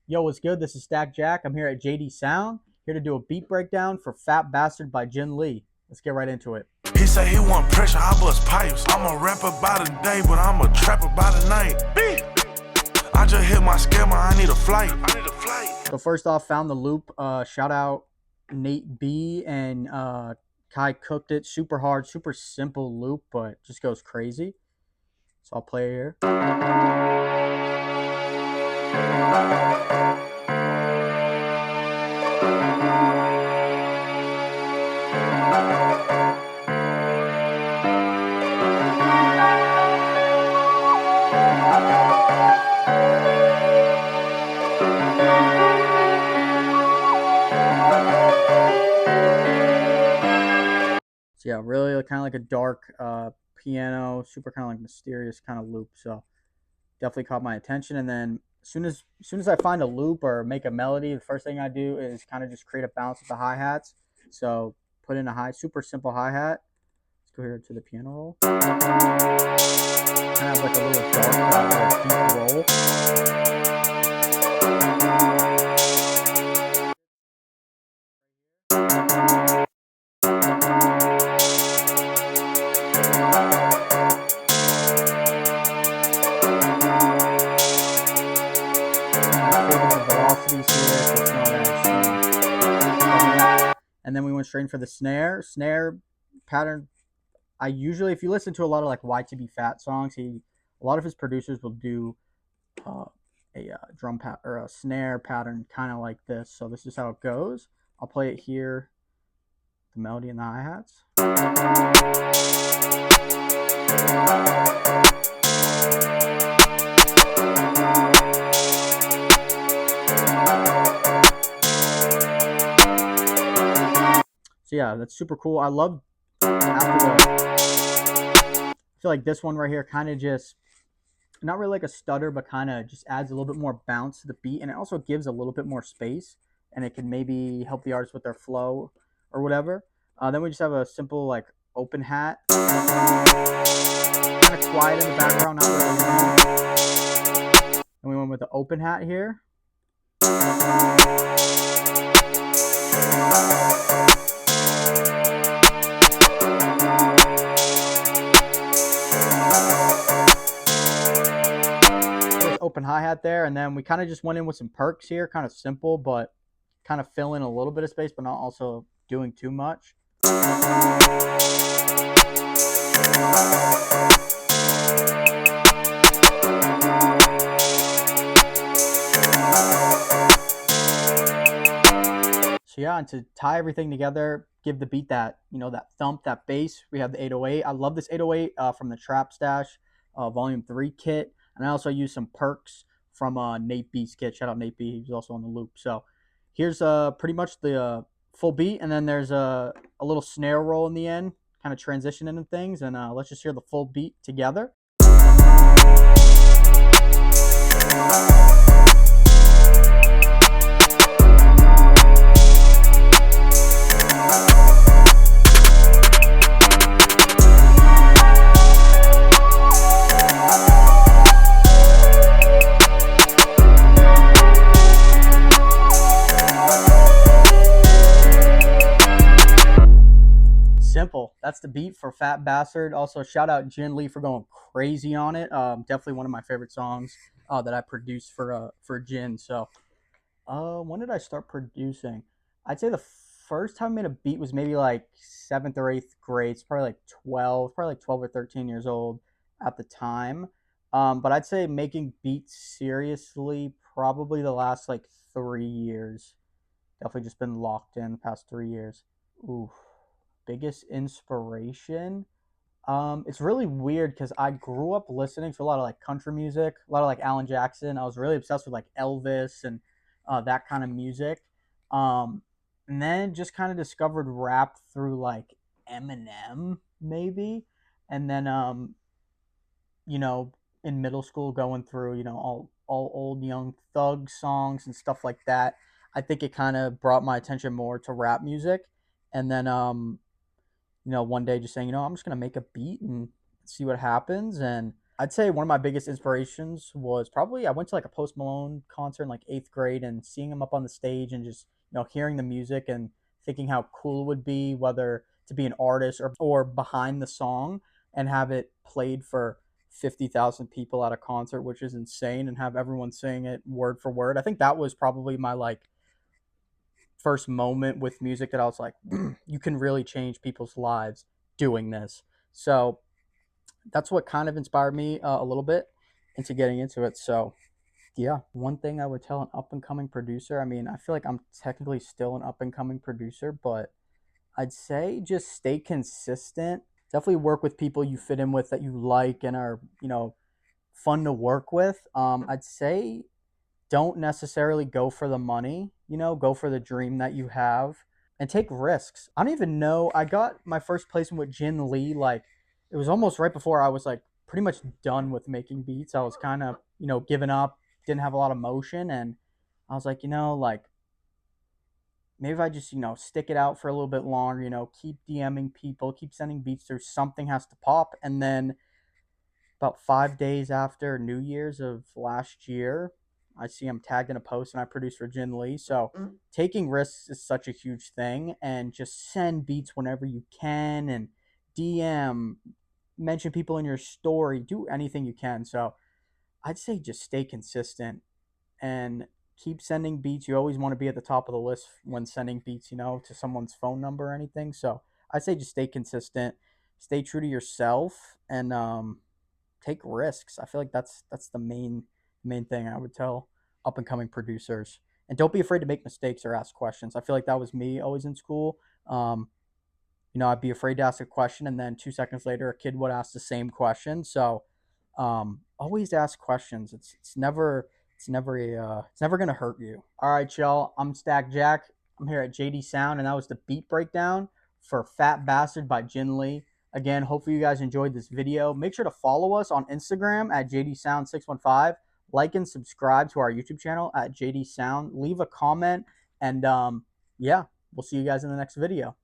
Yo, what's good? This is Stckjack. I'm here at JD Sound, here to do a beat breakdown for Fat Bastard by Ginn Lee. Let's get right into it. He say he want pressure, I bust pipes. I'm a rapper by the day, but I'm a trapper by the night. I just hit my scammer, I need a flight. So first off, found the loop. Shout out Nate B and Kai cooked it. Super hard, super simple loop, but just goes crazy. So I'll play it here. So yeah, really kind of like a dark piano, super kind of like mysterious kind of loop. So definitely caught my attention. And then as soon as I find a loop or make a melody, the first thing I do is kind of just create a bounce with the hi hats. So put in a super simple hi hat. Let's go here to the piano roll. Kind of like a little dark, deep roll. Velocities here, so it's not as and then we went straight for the snare pattern. I usually, if you listen to a lot of like YTB Fat songs, a lot of his producers will do uh, a drum pat or a snare pattern kind of like this. So this is how it goes. I'll play it here, the melody and the hi hats. So yeah, that's super cool. I love I feel like this one right here kind of just not really like a stutter, but kind of just adds a little bit more bounce to the beat, and it also gives a little bit more space, and it can maybe help the artist with their flow or whatever. Then we just have a simple like open hat, kind of quiet in the background, not really long. And we went with the open hat here. Open hi-hat there, and then we kind of just went in with some perks here, kind of simple, but kind of fill in a little bit of space, but not also doing too much. So yeah, and to tie everything together, give the beat that, that thump, that bass, we have the 808. I love this 808 from the Trap Stash Volume 3 kit. And I also use some perks from Nate B's kit. Shout out Nate B. He was also on the loop. So here's pretty much the full beat. And then there's a little snare roll in the end, kind of transition into things. And let's just hear the full beat together. Simple. That's the beat for Fat Bastard. Also, shout out Ginn Lee for going crazy on it. Definitely one of my favorite songs that I produced for Ginn. So, when did I start producing? I'd say the first time I made a beat was maybe like seventh or eighth grade. It's probably like 12 or 13 years old at the time. But I'd say making beats seriously probably the last like 3 years. Definitely just been locked in the past 3 years. Ooh, biggest inspiration. It's really weird because I grew up listening to a lot of like country music, a lot of like Alan Jackson. I was really obsessed with like Elvis and that kind of music. Um, and then just kind of discovered rap through like Eminem, maybe. And then, you know, in middle school, going through, all old Young Thug songs and stuff like that. I think it kind of brought my attention more to rap music. And then, one day just saying, I'm just gonna make a beat and see what happens. And I'd say one of my biggest inspirations was probably I went to like a Post Malone concert in like 8th grade and seeing him up on the stage and just hearing the music and thinking how cool it would be, whether to be an artist or behind the song and have it played for 50,000 people at a concert, which is insane, and have everyone sing it word for word. I think that was probably my like first moment with music that I was like, you can really change people's lives doing this. So that's what kind of inspired me a little bit into getting into it. So yeah, one thing I would tell an up and coming producer. I mean, I feel like I'm technically still an up and coming producer, but I'd say just stay consistent. Definitely work with people you fit in with that you like and are fun to work with. I'd say don't necessarily go for the money. Go for the dream that you have and take risks. I don't even know. I got my first placement with Ginn Lee. Like, it was almost right before I was like pretty much done with making beats. I was kind of, giving up, didn't have a lot of motion. And I was like, like maybe if I just, stick it out for a little bit longer, keep DMing people, keep sending beats through, something has to pop. And then about 5 days after New Year's of last year, I see I'm tagged in a post and I produced for Ginn Lee. So taking risks is such a huge thing, and just send beats whenever you can and DM, mention people in your story, do anything you can. So I'd say just stay consistent and keep sending beats. You always want to be at the top of the list when sending beats, to someone's phone number or anything. So I'd say just stay consistent, stay true to yourself, and take risks. I feel like that's the main thing I would tell up and coming producers. And don't be afraid to make mistakes or ask questions. I feel like that was me always in school. I'd be afraid to ask a question, and then 2 seconds later, a kid would ask the same question. So, always ask questions. It's never gonna hurt you. All right, y'all. I'm Stckjack. I'm here at JD Sound, and that was the beat breakdown for "Fat Bastard" by Ginn Lee. Again, hopefully you guys enjoyed this video. Make sure to follow us on Instagram at JD Sound 615. Like and subscribe to our YouTube channel at JD Sound. Leave a comment, and yeah, we'll see you guys in the next video.